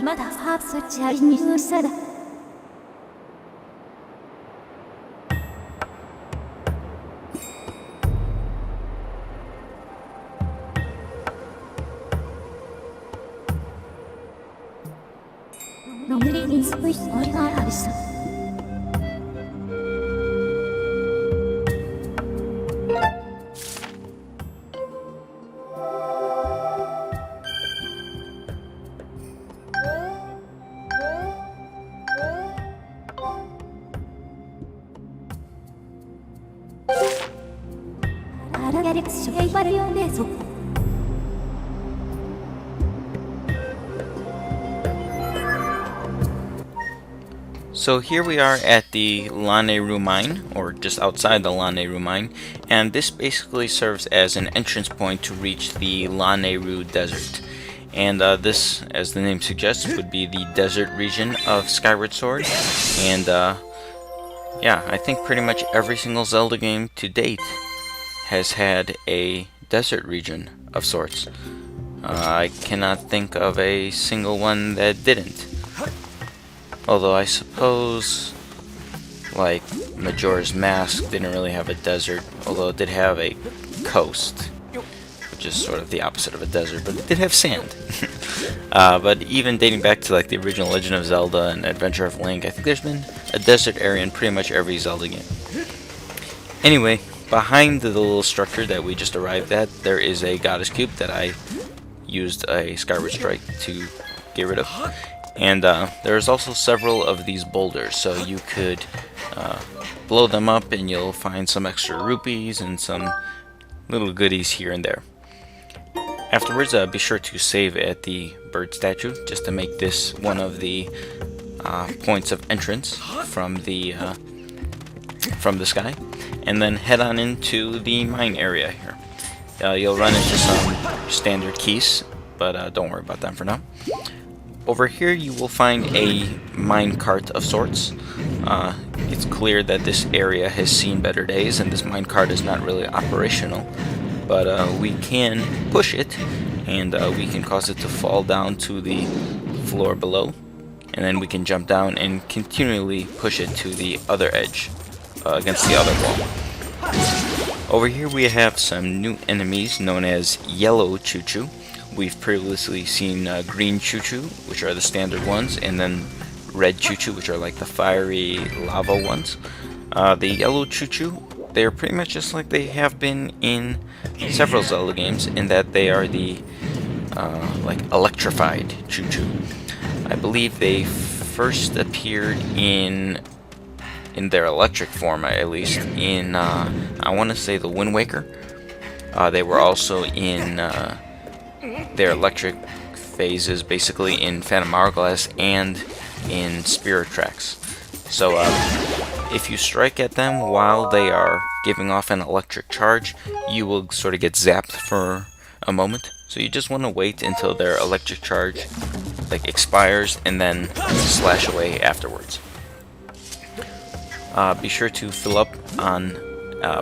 まだハーブスイッチありにうさだ。ノムリリンスプイスオリガーラビス。So here we are at the Lanayru Mine, or just outside the Lanayru Mine, and this basically serves as an entrance point to reach the Lanayru Desert. And this, as the name suggests, would be the desert region of Skyward Sword. And yeah, I think pretty much every single Zelda game to date has had a desert region of sorts. I cannot think of a single one that didn't. Although I suppose, like, Majora's Mask didn't really have a desert, although it did have a coast, which is sort of the opposite of a desert, but it did have sand. But even dating back to, like, the original Legend of Zelda and Adventure of Link, I think there's been a desert area in pretty much every Zelda game. Anyway, behind the little structure that we just arrived at, there is a goddess cube that I used a Skyward Strike to get rid of. And there's also several of these boulders, so you could blow them up and you'll find some extra rupees and some little goodies here and there. Afterwards, be sure to save at the bird statue, just to make this one of the points of entrance from the sky, and then head on into the mine area here. You'll run into some standard keys, but don't worry about them for now. Over here you will find a mine cart of sorts. It's clear that this area has seen better days and this mine cart is not really operational, but we can push it and we can cause it to fall down to the floor below, and then we can jump down and continually push it to the other edge against the other wall. Over here we have some new enemies known as Yellow Choo-Choo. We've previously seen green Choo-Choo, which are the standard ones, and then red Choo-Choo, which are like the fiery lava ones. The yellow Choo-Choo, they're pretty much just like they have been in several Zelda games, in that they are the like electrified Choo-Choo. I believe they first appeared in their electric form, at least, in I want to say the Wind Waker. They were also in their electric phases basically in Phantom Hourglass and in Spirit Tracks. So if you strike at them while they are giving off an electric charge, you will sort of get zapped for a moment. So you just want to wait until their electric charge like expires and then slash away afterwards. Be sure to fill up on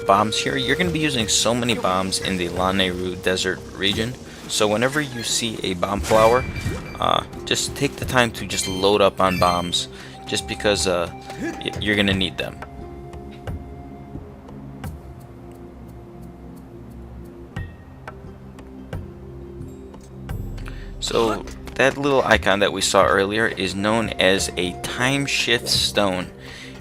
bombs here. You're going to be using so many bombs in the Lanayru Desert region. So whenever you see a bomb flower, just take the time to just load up on bombs, just because you're going to need them. So that little icon that we saw earlier is known as a time shift stone.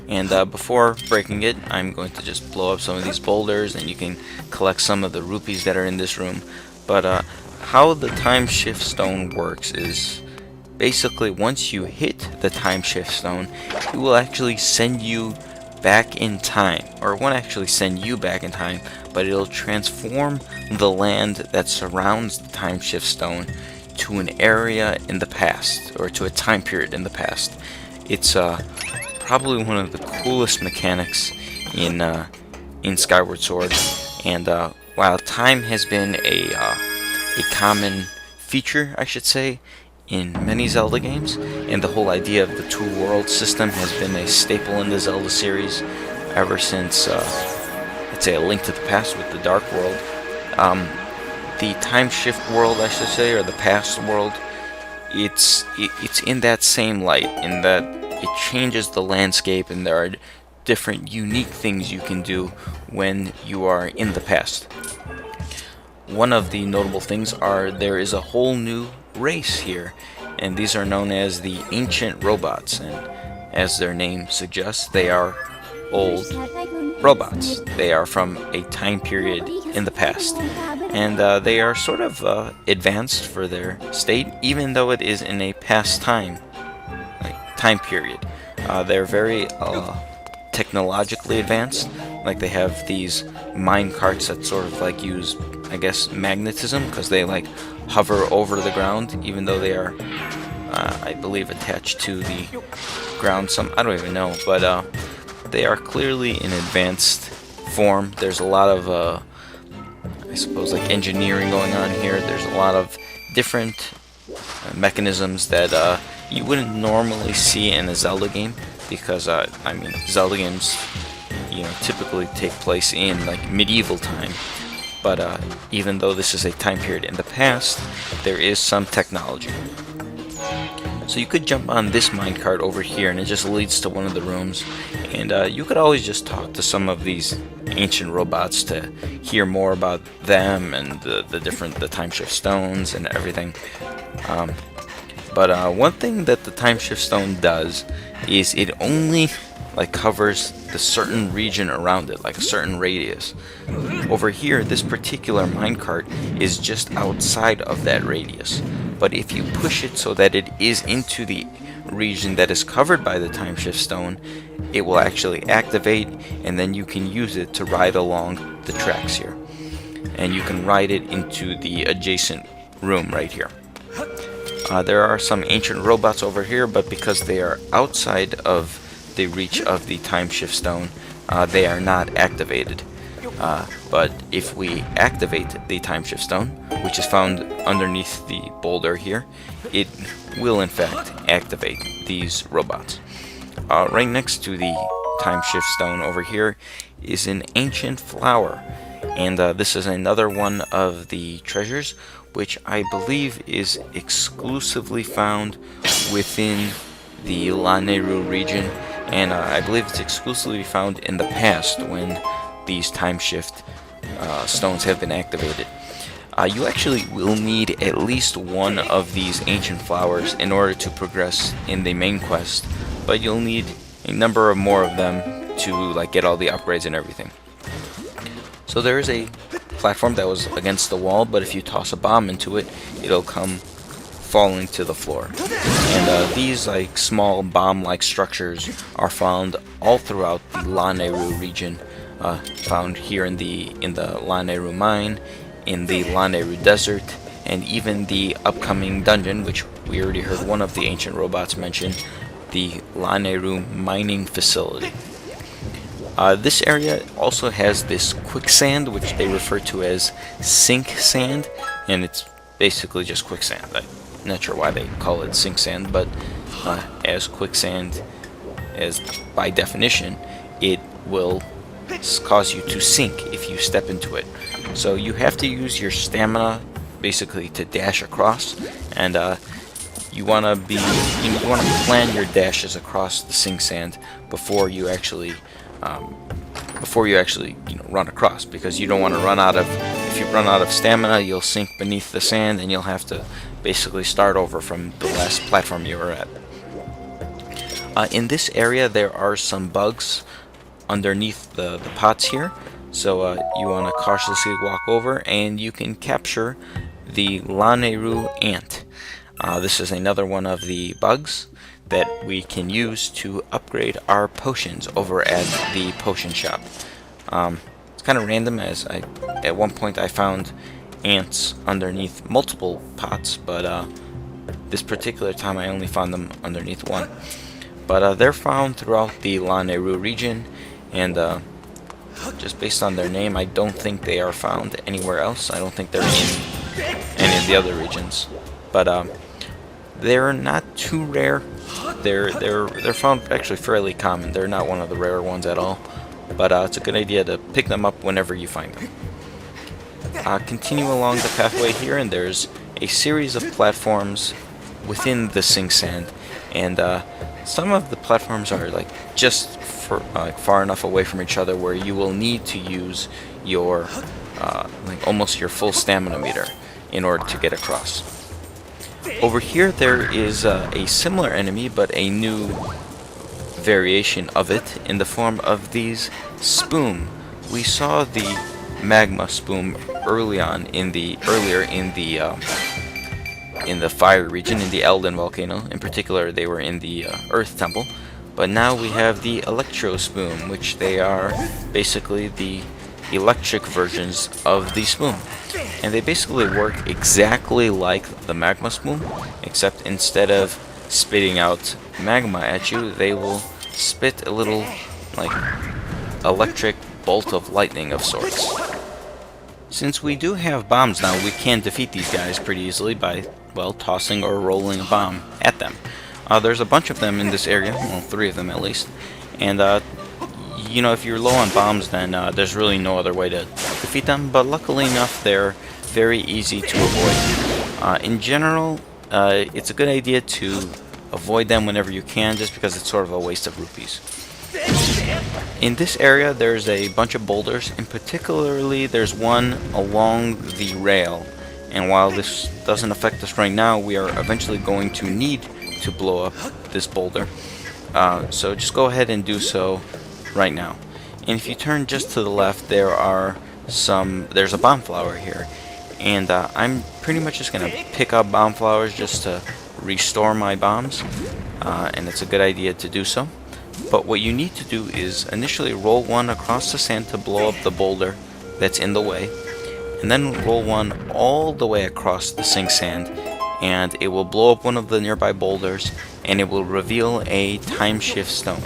And before breaking it, I'm going to just blow up some of these boulders, and you can collect some of the rupees that are in this room. But how the time shift stone works is basically once you hit the time shift stone, it will actually send you back in time, or it won't actually send you back in time, but it'll transform the land that surrounds the time shift stone to an area in the past, or to a time period in the past. It's probably one of the coolest mechanics in Skyward Sword, and while time has been a common feature, I should say, in many Zelda games, and the whole idea of the two-world system has been a staple in the Zelda series ever since, let's say, A Link to the Past with the Dark World. The time shift world, I should say, or the past world, it's in that same light, in that it changes the landscape, and there are different unique things you can do when you are in the past. One of the notable things are there is a whole new race here, and these are known as the ancient robots, and as their name suggests, they are old robots. They are from a time period in the past, and they are sort of advanced for their state, even though it is in a past time period. They're very technologically advanced. Like, they have these mine carts that sort of like use, I guess, magnetism, because they like hover over the ground, even though they are I believe attached to the ground. I don't even know, but they are clearly in advanced form. There's a lot of I suppose like engineering going on here. There's a lot of different mechanisms that you wouldn't normally see in a Zelda game, because I mean, Zelda games, you know, typically take place in like medieval time. But even though this is a time period in the past, there is some technology. So you could jump on this minecart over here, and it just leads to one of the rooms. And you could always just talk to some of these ancient robots to hear more about them and the time shift stones and everything. But one thing that the time shift stone does is it only like covers the certain region around it, like a certain radius. Over here, this particular minecart is just outside of that radius. But if you push it so that it is into the region that is covered by the time shift stone, it will actually activate, and then you can use it to ride along the tracks here. And you can ride it into the adjacent room right here. There are some ancient robots over here, but because they are outside of the reach of the time shift stone, they are not activated. But if we activate the time shift stone, which is found underneath the boulder here, it will in fact activate these robots. Right next to the time shift stone over here is an ancient flower, and this is another one of the treasures, which I believe is exclusively found within the Lanayru region, and I believe it's exclusively found in the past when these time shift stones have been activated. You actually will need at least one of these ancient flowers in order to progress in the main quest, but you'll need a number of more of them to like get all the upgrades and everything. So there is a platform that was against the wall, but if you toss a bomb into it, it'll come falling to the floor. And these like small bomb-like structures are found all throughout the Lanayru region, found here in the Lanayru Mine, in the Lanayru Desert, and even the upcoming dungeon, which we already heard one of the ancient robots mention, the Lanayru Mining Facility. This area also has this quicksand, which they refer to as sink sand, and it's basically just quicksand. I'm not sure why they call it sink sand, but as quicksand, as by definition, it will cause you to sink if you step into it. So you have to use your stamina basically to dash across, and you want to plan your dashes across the sink sand before you actually run across, because you don't want to run out of, if you run out of stamina, you'll sink beneath the sand and you'll have to basically start over from the last platform you were at. In this area there are some bugs underneath the pots here, so you want to cautiously walk over, and you can capture the Lanayru ant. This is another one of the bugs that we can use to upgrade our potions over at the potion shop. It's kind of random, as at one point I found ants underneath multiple pots, but this particular time I only found them underneath one. But they're found throughout the Lanayru region, and just based on their name, I don't think they are found anywhere else. I don't think they're in any of the other regions. But they're not too rare. They're found actually fairly common. They're not one of the rare ones at all. But it's a good idea to pick them up whenever you find them. Continue along the pathway here, and there's a series of platforms within the sink sand, and some of the platforms are like just far enough away from each other where you will need to use your like almost your full stamina meter in order to get across. Over here there is a similar enemy, but a new variation of it in the form of these Spume. We saw the magma Spume earlier in the fire region, in the Elden volcano. In particular, they were in the Earth Temple. But now we have the Electro Spoon, which they are basically the electric versions of the Spume. And they basically work exactly like the magma Spume, except instead of spitting out magma at you, they will spit a little like electric bolt of lightning of sorts. Since we do have bombs now, we can defeat these guys pretty easily by, well, tossing or rolling a bomb at them. There's a bunch of them in this area, well, 3 of them at least, and you know, if you're low on bombs, then there's really no other way to defeat them, but luckily enough, they're very easy to avoid. In general, it's a good idea to avoid them whenever you can, just because it's sort of a waste of rupees. In this area, there's a bunch of boulders, and particularly there's one along the rail, and while this doesn't affect us right now, we are eventually going to need to blow up this boulder. So just go ahead and do so right now. And if you turn just to the left, there's a bomb flower here, and I'm pretty much just gonna pick up bomb flowers just to restore my bombs, and it's a good idea to do so. But what you need to do is initially roll one across the sand to blow up the boulder that's in the way, and then roll one all the way across the sink sand, and it will blow up one of the nearby boulders, and it will reveal a time shift stone.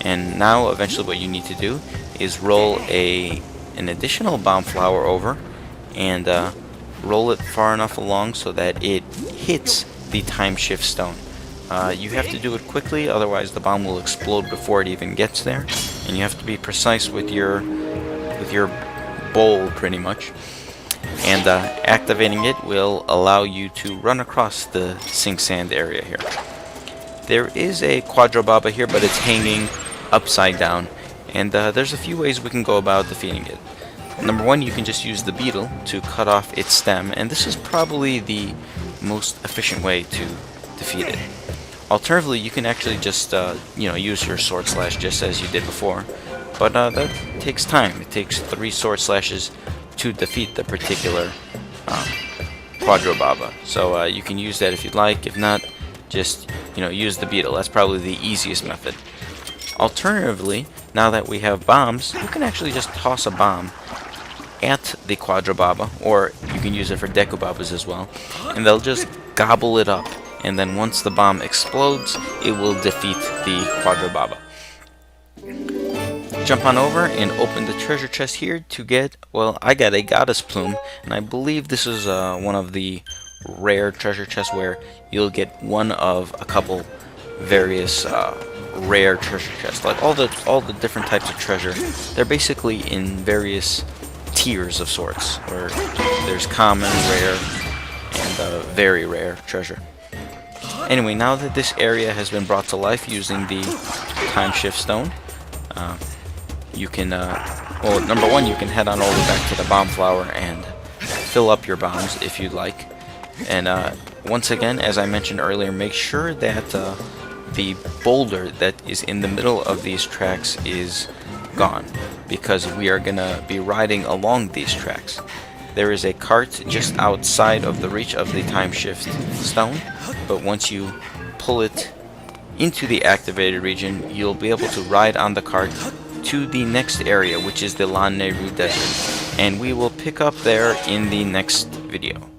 And now eventually what you need to do is roll an additional bomb flower over, and roll it far enough along so that it hits the time shift stone. You have to do it quickly, otherwise the bomb will explode before it even gets there, and you have to be precise with your bowl pretty much. And activating it will allow you to run across the sink sand area here. There is a Quadrobaba here, but it's hanging upside down, and there's a few ways we can go about defeating it. Number one, you can just use the beetle to cut off its stem, and this is probably the most efficient way to defeat it. Alternatively, you can actually just use your sword slash just as you did before, but that takes time. It takes 3 sword slashes to defeat the particular Quadrobaba. So you can use that if you'd like. If not, just use the beetle. That's probably the easiest method. Alternatively, now that we have bombs, you can actually just toss a bomb at the Quadrobaba, or you can use it for Decubabas as well, and they'll just gobble it up. And then once the bomb explodes, it will defeat the Quadrobaba. Jump on over and open the treasure chest here to get, well, I got a goddess plume, and I believe this is one of the rare treasure chests where you'll get one of a couple various rare treasure chests. Like all the different types of treasure, they're basically in various tiers of sorts, where there's common, rare, and very rare treasure. Anyway, now that this area has been brought to life using the time shift stone, you can, well, number one, you can head on over back to the bomb flower and fill up your bombs if you'd like. And once again, as I mentioned earlier, make sure that the boulder that is in the middle of these tracks is gone, because we are gonna be riding along these tracks. There is a cart just outside of the reach of the time shift stone, but once you pull it into the activated region, you'll be able to ride on the cart to the next area, which is the Lanayru Desert, and we will pick up there in the next video.